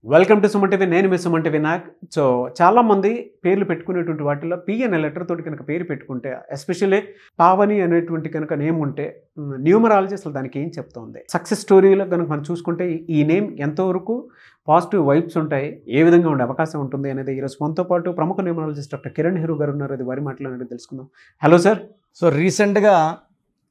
Welcome to Suman TV. నేను మీ Suman TV Nag. So చాలామంది పేర్లు పెట్టుకునేటువంటి వాటిలో పి అనే లెటర్ తోటి కనుక పేరు పెట్టుకుంటే, ఎస్పెషల్లీ పావని అనేటువంటి కనుక నేమ్ ఉంటే న్యూమరాలజీ అసలు దానికి ఏం చెప్తుంది, సక్సెస్ స్టోరీలో కనుక మనం చూసుకుంటే ఈ నేమ్ ఎంతవరకు పాజిటివ్ వైబ్స్ ఉంటాయి, ఏ విధంగా ఉండే అవకాశం ఉంటుంది అనేది ఈరోజు మనతో పాటు ప్రముఖ న్యూమరాలజిస్ట్ డాక్టర్ కిరణ్ హీరో గారు ఉన్నారు. అది వారి మాట్లాడి తెలుసుకుందాం. Hello sir. సో రీసెంట్గా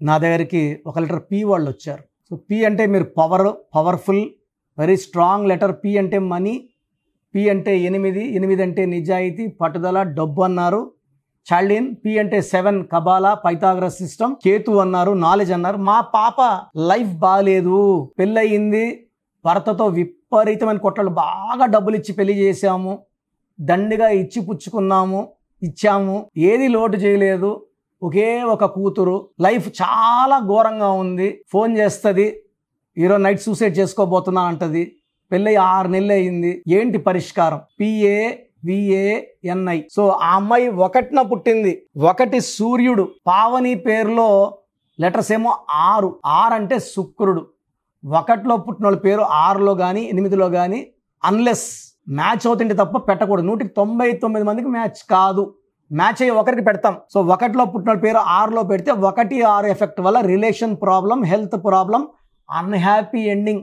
నా దగ్గరికి ఒక లెటర్ పి వాళ్ళు వచ్చారు. సో పి అంటే మీరు powerful, very strong letter. P అంటే మనీ, పి అంటే 8 అంటే నిజాయితీ, పట్టుదల, డబ్బు అన్నారు. చాల్డిన్. పి అంటే 7 కబాలా, పైథాగరస్ సిస్టమ్. కేతు అన్నారు, నాలెడ్జ్ అన్నారు. మా పాప లైఫ్ బాగాలేదు, పెళ్ళయింది, భర్తతో విపరీతమైన కొట్లాలు, బాగా డబ్బులు ఇచ్చి పెళ్లి చేశాము, దండిగా ఇచ్చి పుచ్చుకున్నాము, ఇచ్చాము, ఏది లోటు చేయలేదు, ఒకే ఒక కూతురు, లైఫ్ చాలా ఘోరంగా ఉంది, ఫోన్ చేస్తుంది, ఈరోజు నైట్ సూసైడ్ చేసుకోబోతున్నా అంటది, పెళ్ళి 6 నెలలు అయింది, ఏంటి పరిష్కారం? PAVANI. సో ఆ అమ్మాయి 1న పుట్టింది, 1 సూర్యుడు. పావని పేరులో లెటర్స్ ఏమో 6 అంటే శుక్రుడు. 1లో పుట్టిన వాళ్ళ పేరు 6లో కానీ 8లో కానీ అన్లెస్ మ్యాచ్ అవుతుంటే తప్ప పెట్టకూడదు. 199 మందికి మ్యాచ్ కాదు, మ్యాచ్ అయ్యి ఒకరికి పెడతాం. సో 1లో పుట్టిన పేరు 6లో పెడితే 1-6 ఎఫెక్ట్ వల్ల relation problem, health problem, unhappy ending.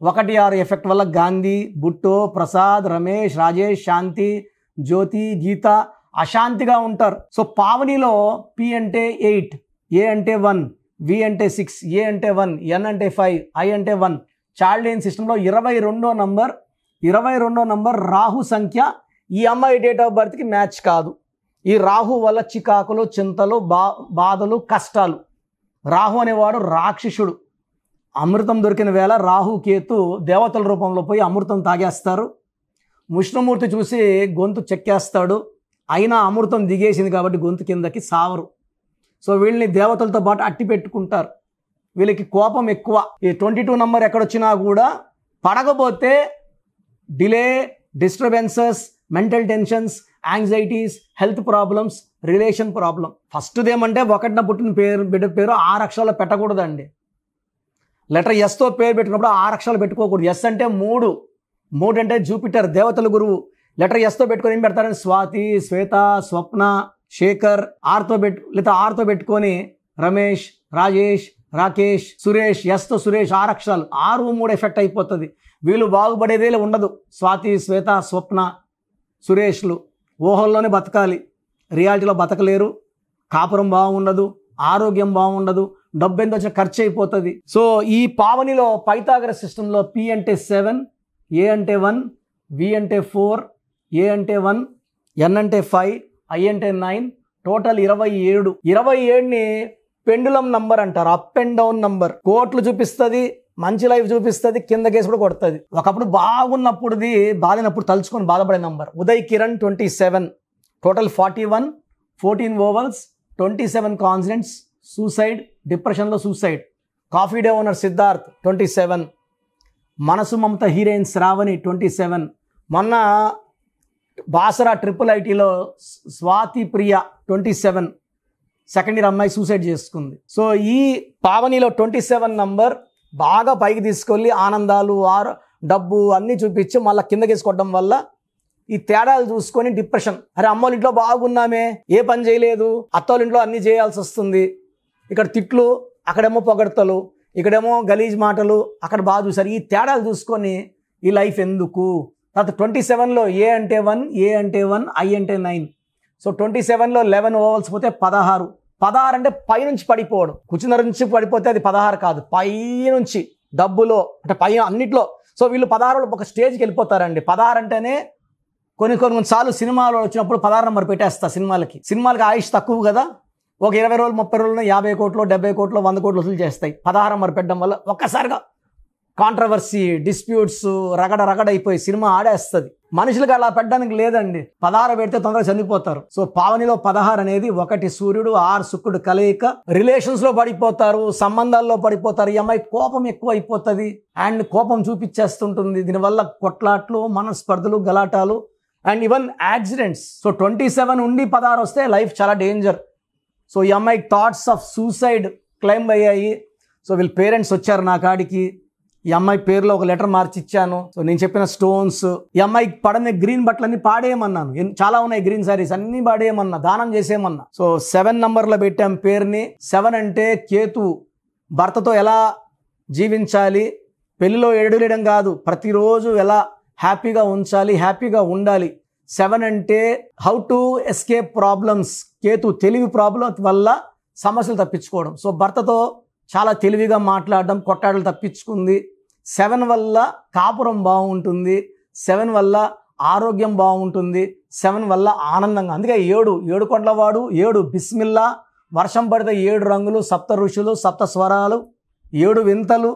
1-6 effect వల్ల గాంధీ, బుట్టో, ప్రసాద్, రమేష్, రాజేష్, శాంతి, జ్యోతి, గీత అశాంతిగా ఉంటారు. సో పావనిలో పి అంటే 8, ఏ అంటే 1, వి అంటే 6, ఏ అంటే 1, ఎన్ అంటే 5, ఐ అంటే 1. చాల్డియన్ సిస్టంలో 22వ నంబర్ రాహు సంఖ్య. ఈ అమ్మాయి డేట్ ఆఫ్ బర్త్కి మ్యాచ్ కాదు. ఈ రాహు వల్ల చికాకులు, చింతలు, బాధలు, కష్టాలు. రాహు అనేవాడు రాక్షసుడు. అమృతం దొరికిన వేళ రాహు కేతు దేవతల రూపంలో పోయి అమృతం తాగేస్తారు. విష్ణుమూర్తి చూసి గొంతు చెక్కేస్తాడు. అయినా అమృతం దిగేసింది కాబట్టి గొంతు కిందకి సావరు. సో వీళ్ళని దేవతలతో పాటు అట్టి పెట్టుకుంటారు. వీళ్ళకి కోపం ఎక్కువ. ఈ 22 నంబర్ ఎక్కడొచ్చినా కూడా పడకపోతే delay, disturbances, mental tensions, anxieties, health problems, relation problem. ఫస్ట్ది ఏమంటే 1న పుట్టిన బిడ్డ పేరు 6 అక్షరాలు పెట్టకూడదండి. లెటర్ ఎస్తో పేరు పెట్టుకున్నప్పుడు 6 అక్షరాలు పెట్టుకోకూడదు. ఎస్ అంటే 3 అంటే జూపిటర్, దేవతల గురువు. లెటర్ ఎస్తో పెట్టుకొని ఏం పెడతారని స్వాతి, శ్వేత, స్వప్న, శేఖర్. ఆర్తో పెట్టుకొని రమేష్, రాజేష్, రాకేష్, సురేష్. ఎస్తో సురేష్, 6 అక్షరాలు. 6-3 ఎఫెక్ట్ అయిపోతుంది. వీళ్ళు బాగుపడేదే ఉండదు. స్వాతి, శ్వేత, స్వప్న, సురేష్లు ఊహల్లోనే బతకాలి, రియాలిటీలో బతకలేరు. కాపురం బాగుండదు, ఆరోగ్యం బాగుండదు, డబ్బు ఎంత వచ్చినా ఖర్చు అయిపోతుంది. సో ఈ పావనిలో పైథాగరస్ సిస్టంలో పి అంటే 7, ఏ అంటే 1, వి అంటే 4, ఏ అంటే 1, ఎన్ అంటే 5, ఐ అంటే 9, టోటల్ 27. 27ని పెండులం నంబర్ అంటారు, అప్ అండ్ డౌన్ నంబర్. కోట్లు చూపిస్తుంది, మంచి లైఫ్ చూపిస్తుంది, కింద కేసు కూడా కొడుతుంది. ఒకప్పుడు బాగున్నప్పుడుది బాధినప్పుడు తలుచుకొని బాధపడే number. Uday Kiran 27, total 41, 14 vowels, 27 consonants. Suicide, డిప్రెషన్లో suicide. Coffee day owner Siddharth 27, Manasu Mamata heroine Shravani 27, మొన్న బాసరా IIITలో స్వాతి ప్రియ 27, సెకండ్ ఇయర్ అమ్మాయి సూసైడ్ చేసుకుంది. సో ఈ పావనిలో 27 నంబర్ బాగా పైకి తీసుకెళ్ళి ఆనందాలు, డబ్బు అన్నీ చూపించి మళ్ళీ కిందకి వేసుకోవడం వల్ల ఈ తేడాలు చూసుకొని డిప్రెషన్. అరే అమ్మోళ్ళ ఇంట్లో బాగున్నామే, ఏ పని చేయలేదు, అత్తోళ్ళ ఇంట్లో అన్నీ చేయాల్సి వస్తుంది, ఇక్కడ తిట్లు, అక్కడేమో పొగడతలు, ఇక్కడేమో గలీజ్ మాటలు, అక్కడ బాగా చూసారు. ఈ తేడాలు చూసుకొని ఈ లైఫ్ ఎందుకు? తర్వాత 27లో ఏ అంటే 1, ఏ అంటే 1, ఐ అంటే 9. సో 27లో 11 ఓవల్స్ పోతే 16. 16 అంటే పైనుంచి పడిపోవడం. కూర్చున్న నుంచి పడిపోతే అది 16 కాదు, పైనుంచి డబ్బులో అంటే పై అన్నిట్లో. సో వీళ్ళు 16లో ఒక స్టేజ్కి వెళ్ళిపోతారండి. 16 అంటేనే కొన్ని సార్లు సినిమాలో వచ్చినప్పుడు 16 నంబర్ పెట్టేస్తా. సినిమాలకి ఆయుష్ తక్కువ కదా, ఒక 20 రోజులు 30 రోజులు 50 కోట్లు 70 కోట్లు 100 కోట్లు వసూలు చేస్తాయి. 16 నంబర్ పెట్టడం వల్ల ఒక్కసారిగా కాంట్రవర్సీ, డిస్ప్యూట్స్, రగడ అయిపోయి సినిమా ఆడేస్తుంది. మనుషులకు అలా పెట్టడానికి లేదండి. 16 పెడితే తొందరగా చనిపోతారు. సో పావనిలో 16 అనేది 1 సూర్యుడు 6 శుక్రుడు కలయిక. రిలేషన్స్ లో పడిపోతారు, సంబంధాల్లో పడిపోతారు. ఈ అమ్మాయి కోపం ఎక్కువ అయిపోతుంది అండ్ కోపం చూపించేస్తుంటుంది. దీనివల్ల కొట్లాట్లు, మనస్పర్ధలు, గలాటాలు అండ్ ఈవెన్ యాక్సిడెంట్స్. సో 27 ఉండి 16 వస్తే లైఫ్ చాలా డేంజర్. సో ఈ అమ్మాయికి థాట్స్ ఆఫ్ సూసైడ్ క్లైంబ్ అయ్యాయి. సో వీళ్ళ పేరెంట్స్ వచ్చారు నా కాడికి, ఈ అమ్మాయి పేరులో ఒక లెటర్ మార్చి ఇచ్చాను. సో నేను చెప్పిన స్టోన్స్, ఈ అమ్మాయికి పడని గ్రీన్ బట్టలన్నీ పాడేయమన్నాను. చాలా ఉన్నాయి గ్రీన్ సారీస్, అన్ని పాడేయమన్నా, దానం చేసేయమన్నా. సో 7 నంబర్లో పెట్టాం పేరుని. 7 అంటే కేతు, భర్తతో ఎలా జీవించాలి, పెళ్లిలో ఏడులేయడం కాదు, ప్రతిరోజు ఎలా హ్యాపీగా ఉంచాలి, హ్యాపీగా ఉండాలి. 7 అంటే how to escape problems. Ketu తెలివి ప్రాబ్లం వల్ల సమస్యలు తప్పించుకోవడం. సో భర్తతో చాలా తెలివిగా మాట్లాడడం, కొట్టాడలు తప్పించుకుంది. 7 వల్ల కాపురం బాగుంటుంది, 7 వల్ల ఆరోగ్యం బాగుంటుంది, 7 వల్ల ఆనందంగా. అందుకే 7 కొండలవాడు, 7 బిస్మిల్లా, వర్షం పడితే 7 రంగులు, 7 ఋషులు, 7 స్వరాలు, 7 వింతలు.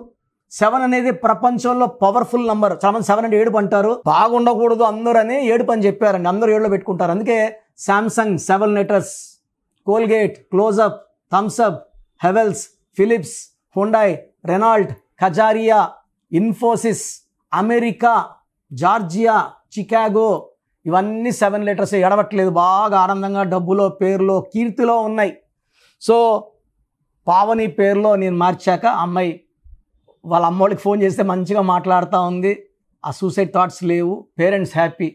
7 అనేది ప్రపంచంలో పవర్ఫుల్ నంబర్. చాలా మంది 7 అంటే 7 అంటారు, బాగుండకూడదు అందరూ అని 7 అని చెప్పారండి. అందరూ 7లో పెట్టుకుంటారు. అందుకే Samsung 7 letters, Colgate, Closeup, Thums Up, Havells, Philips, Hyundai, Renault, Kajaria, Infosys, America, Georgia, Chicago, ఇవన్నీ 7 లెటర్స్. ఎడవట్లేదు, బాగా ఆనందంగా డబ్బులో, పేరులో, కీర్తిలో ఉన్నాయి. సో పావని పేరులో నేను మార్చాక అమ్మాయి వాళ్ళ అమ్మోళ్ళకి ఫోన్ చేస్తే మంచిగా మాట్లాడుతూ ఉంది. ఆ సూసైడ్ థాట్స్ లేవు, పేరెంట్స్ హ్యాపీ.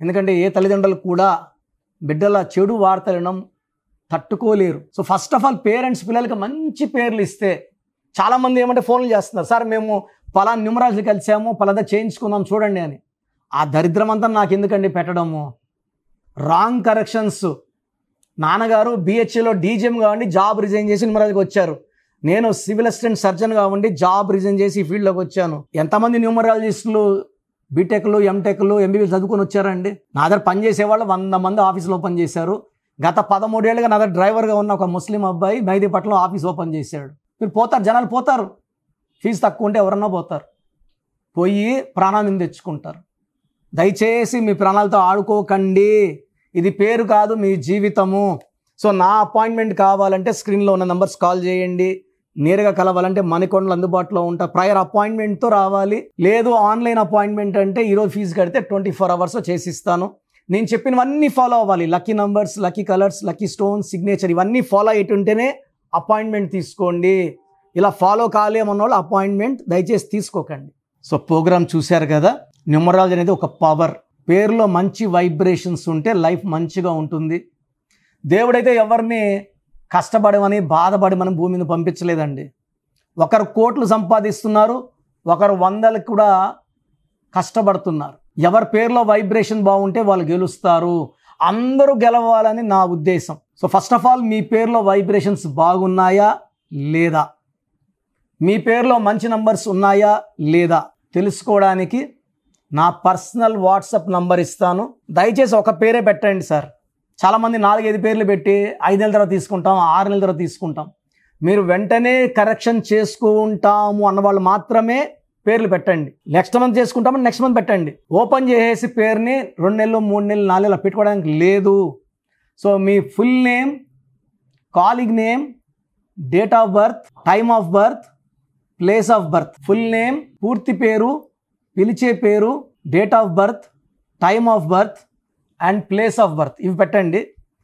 ఎందుకంటే ఏ తల్లిదండ్రులు కూడా బిడ్డల చెడు వార్తలను తట్టుకోలేరు. So first of all parents పిల్లలకి మంచి పేర్లు ఇస్తే, చాలామంది ఏమంటే ఫోన్లు చేస్తున్నారు, సార్ మేము పలానా న్యూమరాలజీ కలిసాము, పలానా చేయించుకుందాం చూడండి అని. ఆ దరిద్రం అంతా నాకు ఎందుకండి పెట్టడము. Wrong corrections. నాన్నగారు బిహెచ్ఏలో డీజీఎం కావండి, జాబ్ రిజైన్ చేసి న్యూమరాలజీకి వచ్చారు. నేను సివిల్ అసిస్టెంట్ సర్జన్ కావండి, జాబ్ రిజైన్ చేసి ఈ ఫీల్డ్లోకి వచ్చాను. ఎంతమంది న్యూమరాలజిస్టులు బీటెక్లు, ఎంటెక్లు, ఎంబీబీఎస్ చదువుకొని వచ్చారండి. నా దగ్గర పనిచేసేవాళ్ళు 100 మంది ఆఫీసులో ఓపెన్ చేశారు. గత 13 ఏళ్ళుగా నా దగ్గర డ్రైవర్గా ఉన్న ఒక ముస్లిం అబ్బాయి మెహదీపట్నంలో ఆఫీస్ ఓపెన్ చేశాడు. మీరు పోతారు, జనాలు పోతారు, ఫీజు తక్కువ ఉంటే ఎవరన్నా పోతారు, పోయి ప్రాణాలను తెచ్చుకుంటారు. దయచేసి మీ ప్రాణాలతో ఆడుకోకండి. ఇది పేరు కాదు, మీ జీవితము. సో నా అపాయింట్మెంట్ కావాలంటే స్క్రీన్లో ఉన్న నంబర్స్ కాల్ చేయండి. నేరుగా కలవాలంటే మణికొండలు అందుబాటులో ఉంటారు. ప్రయర్ అపాయింట్మెంట్తో రావాలి. లేదు ఆన్లైన్ అపాయింట్మెంట్ అంటే ఈరోజు ఫీజు కడితే 24 అవర్స్లో చేసిస్తాను. నేను చెప్పినవన్నీ ఫాలో అవ్వాలి. Lucky numbers, lucky colours, lucky stones, signature, ఇవన్నీ ఫాలో అయ్యేటుంటేనే అపాయింట్మెంట్ తీసుకోండి. ఇలా ఫాలో కాలేమన్న వాళ్ళు అపాయింట్మెంట్ దయచేసి తీసుకోకండి. సో ప్రోగ్రామ్ చూశారు కదా. న్యూమరాలజీ అనేది ఒక పవర్. పేరులో మంచి వైబ్రేషన్స్ ఉంటే లైఫ్ మంచిగా ఉంటుంది. దేవుడైతే ఎవరిని కష్టపడమని, బాధపడమని భూమి మీద పంపించలేదండి. ఒకరు కోట్లు సంపాదిస్తున్నారు, ఒకరు 100లకు కూడా కష్టపడుతున్నారు. ఎవరి పేరులో వైబ్రేషన్ బాగుంటే వాళ్ళు గెలుస్తారు. అందరూ గెలవాలని నా ఉద్దేశం. సో ఫస్ట్ ఆఫ్ ఆల్ మీ పేరులో వైబ్రేషన్స్ బాగున్నాయా లేదా, మీ పేరులో మంచి నంబర్స్ ఉన్నాయా లేదా తెలుసుకోవడానికి నా పర్సనల్ వాట్సాప్ నంబర్ ఇస్తాను. దయచేసి ఒక పేరే పెట్టండి సార్. చాలామంది 4-5 పేర్లు పెట్టి 5 నెలల తర్వాత తీసుకుంటాం, 6 నెలల తర్వాత తీసుకుంటాం. మీరు వెంటనే కరెక్షన్ చేసుకుంటాము అన్నవాళ్ళు మాత్రమే పేర్లు పెట్టండి. నెక్స్ట్ మంత్ చేసుకుంటామని నెక్స్ట్ మంత్ పెట్టండి. ఓపెన్ చేసేసి పేరుని 2 నెలలు, 3 నెలలు, 4 నెలలు పెట్టుకోవడానికి లేదు. So me full name, colleague name, date of birth, time of birth, place of birth, full name, పూర్తి పేరు, పిలిచే పేరు, date of birth, time of birth and place of birth, ఇవి పెట్టండి.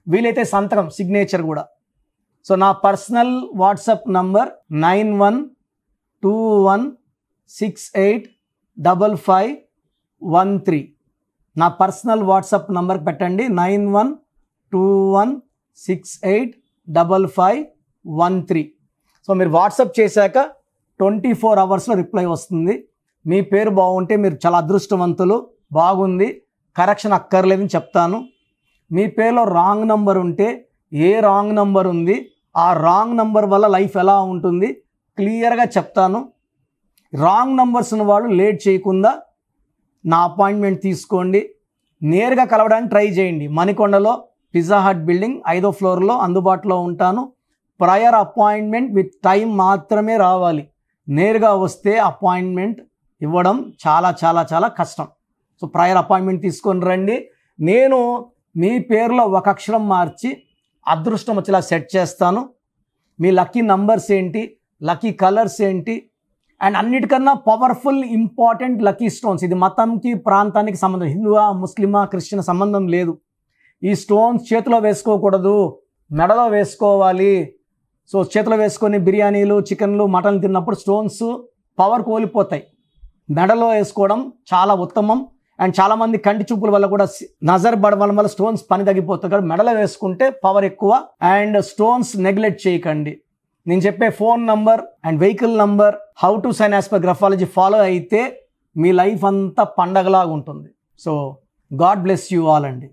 వీలైతే సంతకం, సిగ్నేచర్ కూడా. సో నా పర్సనల్ వాట్సాప్ నంబర్ 9121685513. నా పర్సనల్ వాట్సాప్ నంబర్కి పెట్టండి 9121685513. సో మీరు వాట్సాప్ చేశాక 24 అవర్స్లో రిప్లై వస్తుంది. మీ పేరు బాగుంటే మీరు చాలా అదృష్టవంతులు, బాగుంది, కరెక్షన్ అక్కర్లేదని చెప్తాను. మీ పేరులో రాంగ్ నంబర్ ఉంటే ఏ రాంగ్ నంబర్ ఉంది, ఆ రాంగ్ నంబర్ వల్ల లైఫ్ ఎలా ఉంటుంది క్లియర్గా చెప్తాను. రాంగ్ నంబర్స్ ఉన్న వాళ్ళు లేట్ చేయకుండా నా అపాయింట్మెంట్ తీసుకోండి. నేరుగా కలవడానికి ట్రై చేయండి. మణికొండలో పిజ్జా హట్ బిల్డింగ్ 5వ ఫ్లోర్లో అందుబాటులో ఉంటాను. ప్రయర్ అపాయింట్మెంట్ విత్ టైం మాత్రమే రావాలి. నేరుగా వస్తే అపాయింట్మెంట్ ఇవ్వడం చాలా చాలా చాలా కష్టం. సో ప్రయర్ అపాయింట్మెంట్ తీసుకొని రండి. నేను మీ పేరులో ఒక అక్షరం మార్చి అదృష్టం వచ్చేలా సెట్ చేస్తాను. మీ లక్కీ నంబర్స్ ఏంటి, లక్కీ కలర్స్ ఏంటి, అండ్ అన్నిటికన్నా పవర్ఫుల్ ఇంపార్టెంట్ లక్కీ స్టోన్స్. ఇది మతంకి, ప్రాంతానికి సంబంధం, హిందువా, ముస్లిమా, క్రిస్టియన్ సంబంధం లేదు. ఈ స్టోన్స్ చేతిలో వేసుకోకూడదు, మెడలో వేసుకోవాలి. సో చేతిలో వేసుకొని బిర్యానీలు, చికెన్లు, మటన్లు తిన్నప్పుడు స్టోన్స్ పవర్ కోల్పోతాయి. మెడలో వేసుకోవడం చాలా ఉత్తమం. అండ్ చాలామంది కంటి చూపుల వల్ల కూడా నజర్ పడడం వల్ల స్టోన్స్ పని తగ్గిపోతుంది. కాబట్టి మెడలో వేసుకుంటే పవర్ ఎక్కువ. అండ్ స్టోన్స్ నెగ్లెక్ట్ చేయకండి. నేను చెప్పే phone number and vehicle number, how to sign as per graphology follow అయితే మీ లైఫ్ అంతా పండగలాగా ఉంటుంది. So God bless you all అండి.